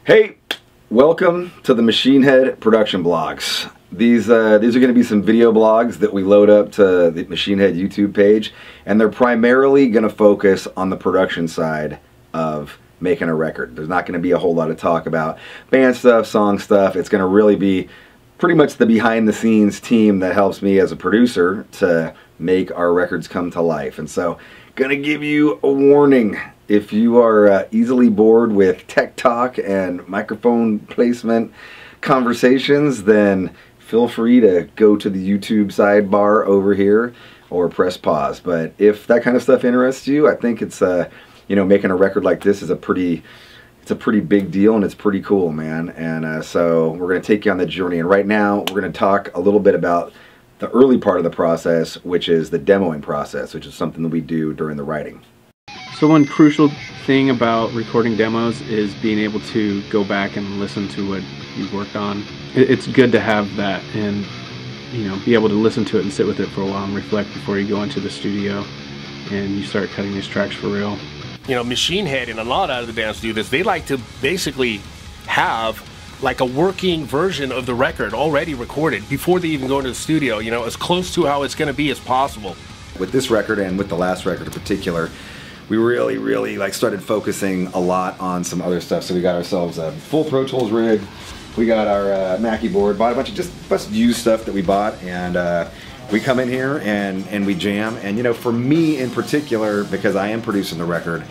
Hey, welcome to the Machine Head production blogs. These are going to be some video blogs that we load up to the Machine Head YouTube page, and they're primarily going to focus on the production side of making a record. There's not going to be a whole lot of talk about band stuff, song stuff. It's going to really be pretty much the behind the scenes team that helps me as a producer to make our records come to life. And so, gonna give you a warning. If you are easily bored with tech talk and microphone placement conversations, then feel free to go to the YouTube sidebar over here or press pause. But if that kind of stuff interests you, I think it's you know, making a record like this is a pretty big deal, and it's pretty cool, man. And so we're going to take you on the journey. And right now we're going to talk a little bit about the early part of the process, which is the demoing process, which is something that we do during the writing. So one crucial thing about recording demos is being able to go back and listen to what you've worked on. It's good to have that and, you know, be able to listen to it and sit with it for a while and reflect before you go into the studio and you start cutting these tracks for real. You know, Machine Head and a lot of the bands do this. They like to basically have like a working version of the record already recorded before they even go into the studio, you know, as close to how it's going to be as possible. With this record and with the last record in particular, we really like started focusing a lot on some other stuff. So we got ourselves a full Pro Tools rig, we got our Mackie board, bought a bunch of just used stuff that we bought, and we come in here and we jam. And you know, for me in particular, because I am producing the record,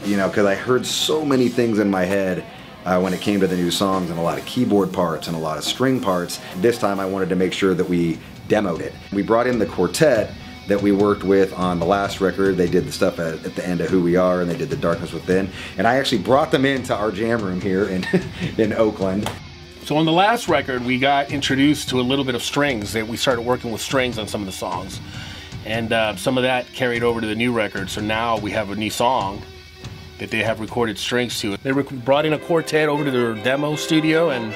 you know, because I heard so many things in my head when it came to the new songs, and a lot of keyboard parts and a lot of string parts. This time I wanted to make sure that we demoed it. We brought in the quartet that we worked with on the last record. They did the stuff at the end of Who We Are, and they did The Darkness Within. And I actually brought them into our jam room here in Oakland. So on the last record, we got introduced to a little bit of strings. That we started working with strings on some of the songs. And some of that carried over to the new record. So now we have a new song that they have recorded strings to. They brought in a quartet over to their demo studio, and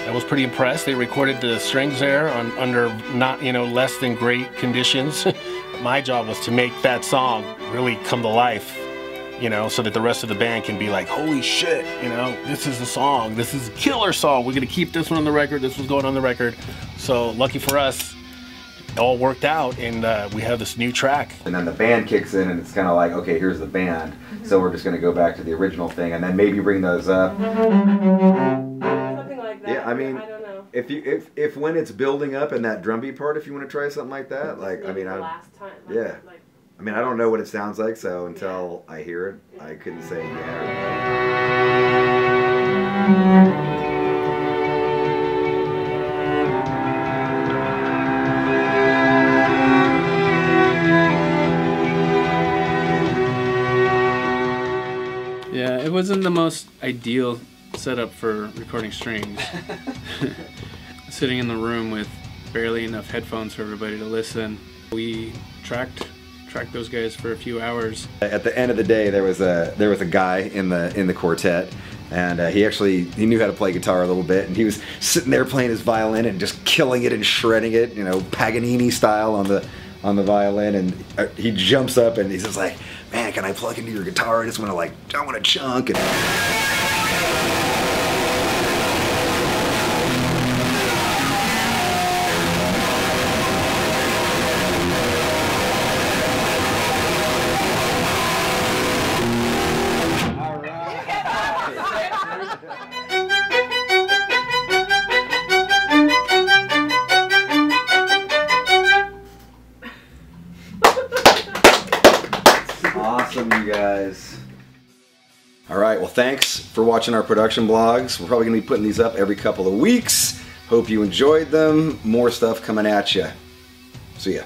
I was pretty impressed. They recorded the strings there under not, you know, less than great conditions. My job was to make that song really come to life, you know, so that the rest of the band can be like, holy shit, you know, this is a song, this is a killer song, we're gonna keep this one on the record, this one's going on the record. So lucky for us, it all worked out, and we have this new track. And then the band kicks in, and it's kind of like, okay, here's the band. So we're just gonna go back to the original thing, and then maybe bring those up. Something like that. Yeah, I mean, I don't know. if when it's building up in that drum beat part, if you want to try something like that, like, I mean, last time, yeah. I mean, I don't know what it sounds like, so until I hear it, I couldn't say yeah. Yeah, it wasn't the most ideal setup for recording strings. Sitting in the room with barely enough headphones for everybody to listen. We tracked those guys for a few hours. At the end of the day, there was a guy in the quartet, and he knew how to play guitar a little bit, and he was sitting there playing his violin and just killing it and shredding it, you know, Paganini style on the violin. And he jumps up and he's just like, man, can I plug into your guitar? I just want to chunk. And awesome, you guys. Alright, well, thanks for watching our production blogs. We're probably going to be putting these up every couple of weeks. Hope you enjoyed them. More stuff coming at you. See ya.